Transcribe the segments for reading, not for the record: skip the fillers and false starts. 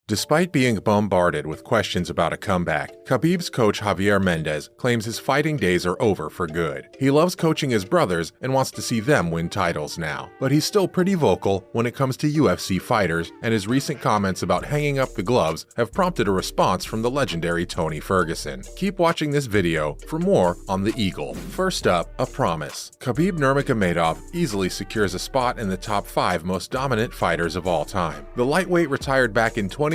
Despite being bombarded with questions about a comeback, Khabib's coach Javier Mendez claims his fighting days are over for good. He loves coaching his brothers and wants to see them win titles now. But he's still pretty vocal when it comes to UFC fighters, and his recent comments about hanging up the gloves have prompted a response from the legendary Tony Ferguson. Keep watching this video for more on the Eagle. First up, a promise. Khabib Nurmagomedov easily secures a spot in the top 5 most dominant fighters of all time. The lightweight retired back in 2020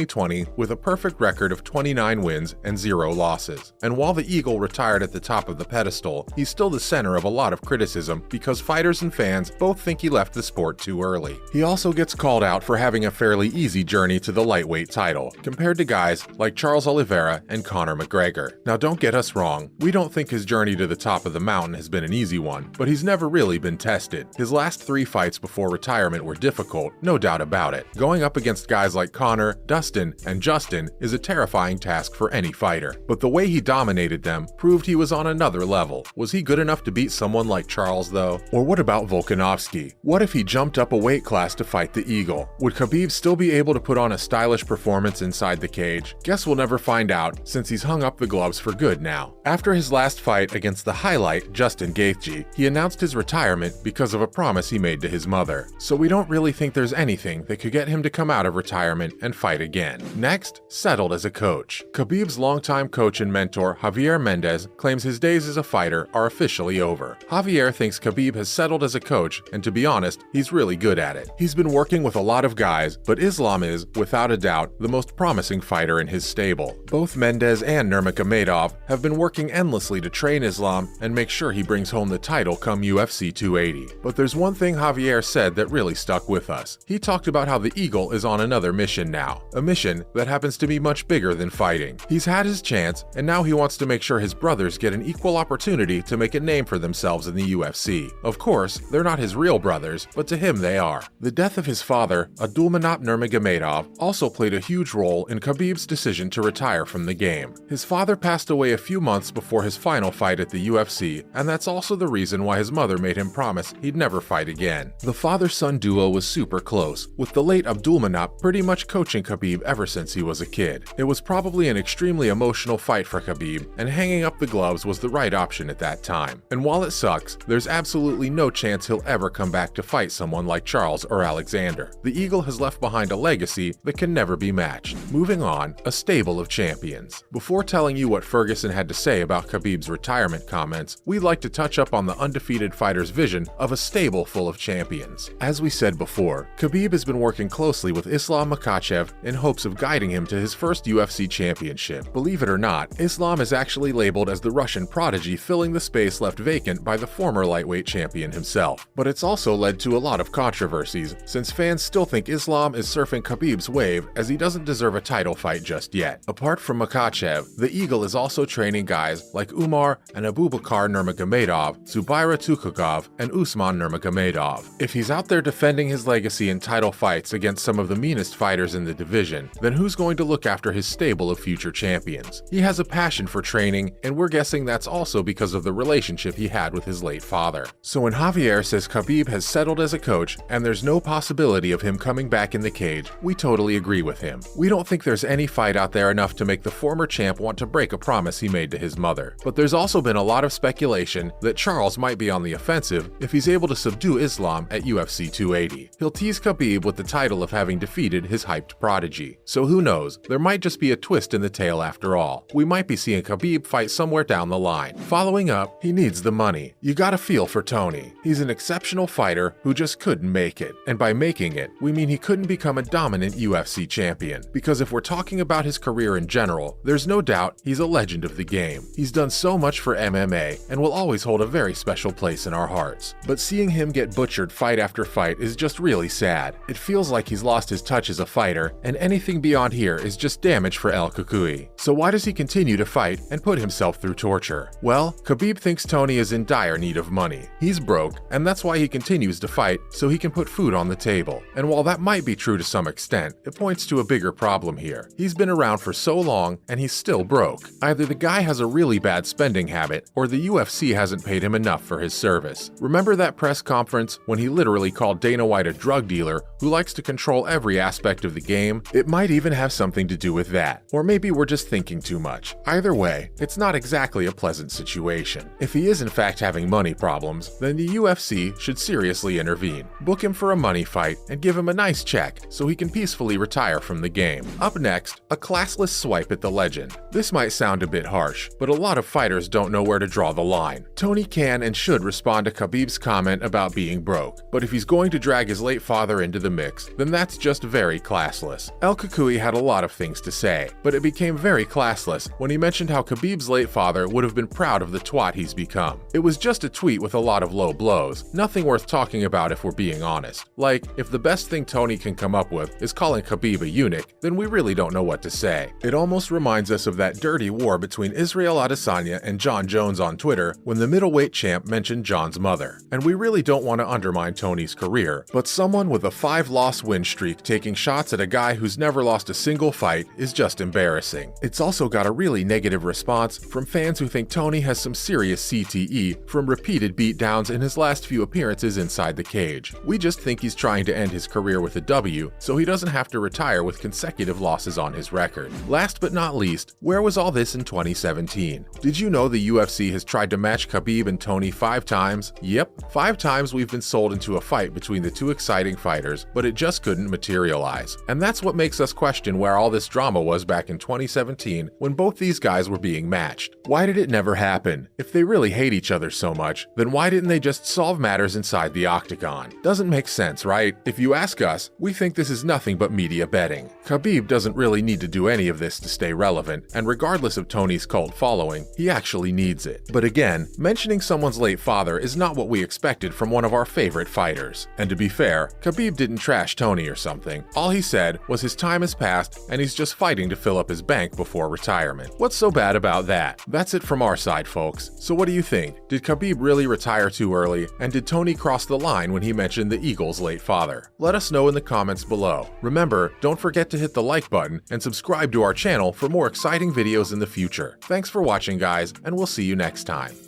with a perfect record of 29 wins and 0 losses. And while the Eagle retired at the top of the pedestal, he's still the center of a lot of criticism because fighters and fans both think he left the sport too early. He also gets called out for having a fairly easy journey to the lightweight title, compared to guys like Charles Oliveira and Conor McGregor. Now don't get us wrong, we don't think his journey to the top of the mountain has been an easy one, but he's never really been tested. His last 3 fights before retirement were difficult, no doubt about it. Going up against guys like Conor, Dustin, and Justin is a terrifying task for any fighter. But the way he dominated them proved he was on another level. Was he good enough to beat someone like Charles though? Or what about Volkanovski? What if he jumped up a weight class to fight the Eagle? Would Khabib still be able to put on a stylish performance inside the cage? Guess we'll never find out, since he's hung up the gloves for good now. After his last fight against the highlight Justin Gaethje, he announced his retirement because of a promise he made to his mother. So we don't really think there's anything that could get him to come out of retirement and fight again. Next, settled as a coach. Khabib's longtime coach and mentor Javier Mendez claims his days as a fighter are officially over. Javier thinks Khabib has settled as a coach, and to be honest, he's really good at it. He's been working with a lot of guys, but Islam is, without a doubt, the most promising fighter in his stable. Both Mendez and Nurmagomedov have been working endlessly to train Islam and make sure he brings home the title come UFC 280. But there's one thing Javier said that really stuck with us. He talked about how the Eagle is on another mission now. A mission that happens to be much bigger than fighting. He's had his chance, and now he wants to make sure his brothers get an equal opportunity to make a name for themselves in the UFC. Of course, they're not his real brothers, but to him they are. The death of his father, Abdulmanap Nurmagomedov, also played a huge role in Khabib's decision to retire from the game. His father passed away a few months before his final fight at the UFC, and that's also the reason why his mother made him promise he'd never fight again. The father-son duo was super close, with the late Abdulmanap pretty much coaching Khabib ever since he was a kid. It was probably an extremely emotional fight for Khabib, and hanging up the gloves was the right option at that time. And while it sucks, there's absolutely no chance he'll ever come back to fight someone like Charles or Alexander. The Eagle has left behind a legacy that can never be matched. Moving on, a stable of champions. Before telling you what Ferguson had to say about Khabib's retirement comments, we'd like to touch up on the undefeated fighter's vision of a stable full of champions. As we said before, Khabib has been working closely with Islam Makhachev in hopes of guiding him to his first UFC championship. Believe it or not, Islam is actually labeled as the Russian prodigy filling the space left vacant by the former lightweight champion himself. But it's also led to a lot of controversies, since fans still think Islam is surfing Khabib's wave as he doesn't deserve a title fight just yet. Apart from Makhachev, the Eagle is also training guys like Umar and Abubakar Nurmagomedov, Zubaira Tukhugov, and Usman Nurmagomedov. If he's out there defending his legacy in title fights against some of the meanest fighters in the division, then who's going to look after his stable of future champions? He has a passion for training, and we're guessing that's also because of the relationship he had with his late father. So when Javier says Khabib has settled as a coach and there's no possibility of him coming back in the cage, we totally agree with him. We don't think there's any fight out there enough to make the former champ want to break a promise he made to his mother. But there's also been a lot of speculation that Charles might be on the offensive if he's able to subdue Islam at UFC 280. He'll tease Khabib with the title of having defeated his hyped prodigy. So who knows, there might just be a twist in the tale after all. We might be seeing Khabib fight somewhere down the line. Following up, he needs the money. You gotta feel for Tony. He's an exceptional fighter who just couldn't make it. And by making it, we mean he couldn't become a dominant UFC champion. Because if we're talking about his career in general, there's no doubt he's a legend of the game. He's done so much for MMA and will always hold a very special place in our hearts. But seeing him get butchered fight after fight is just really sad. It feels like he's lost his touch as a fighter, and anything beyond here is just damage for El Cucuy. So why does he continue to fight and put himself through torture? Well, Khabib thinks Tony is in dire need of money. He's broke, and that's why he continues to fight, so he can put food on the table. And while that might be true to some extent, it points to a bigger problem here. He's been around for so long, and he's still broke. Either the guy has a really bad spending habit, or the UFC hasn't paid him enough for his service. Remember that press conference when he literally called Dana White a drug dealer who likes to control every aspect of the game? It might even have something to do with that, or maybe we're just thinking too much. Either way, it's not exactly a pleasant situation. If he is in fact having money problems, then the UFC should seriously intervene. Book him for a money fight and give him a nice check so he can peacefully retire from the game. Up next, a classless swipe at the legend. This might sound a bit harsh, but a lot of fighters don't know where to draw the line. Tony can and should respond to Khabib's comment about being broke, but if he's going to drag his late father into the mix, then that's just very classless. El Kukui had a lot of things to say, but it became very classless when he mentioned how Khabib's late father would have been proud of the twat he's become. It was just a tweet with a lot of low blows, nothing worth talking about if we're being honest. Like, if the best thing Tony can come up with is calling Khabib a eunuch, then we really don't know what to say. It almost reminds us of that dirty war between Israel Adesanya and John Jones on Twitter when the middleweight champ mentioned John's mother. And we really don't want to undermine Tony's career, but someone with a 5-loss win streak taking shots at a guy who's never lost a single fight is just embarrassing. It's also got a really negative response from fans who think Tony has some serious CTE from repeated beatdowns in his last few appearances inside the cage. We just think he's trying to end his career with a W so he doesn't have to retire with consecutive losses on his record. Last but not least, where was all this in 2017? Did you know the UFC has tried to match Khabib and Tony 5 times? Yep, 5 times we've been sold into a fight between the two exciting fighters, but it just couldn't materialize. And that's what makes us question where all this drama was back in 2017 when both these guys were being matched. Why did it never happen? If they really hate each other so much, then why didn't they just solve matters inside the octagon? Doesn't make sense, right? If you ask us, we think this is nothing but media betting. Khabib doesn't really need to do any of this to stay relevant, and regardless of Tony's cult following, he actually needs it. But again, mentioning someone's late father is not what we expected from one of our favorite fighters. And to be fair, Khabib didn't trash Tony or something. All he said was his time has passed and he's just fighting to fill up his bank before retirement. What's so bad about that? That's it from our side, folks. So what do you think? Did Khabib really retire too early? And did Tony cross the line when he mentioned the Eagles' late father? Let us know in the comments below. Remember, don't forget to hit the like button and subscribe to our channel for more exciting videos in the future. Thanks for watching, guys, and we'll see you next time.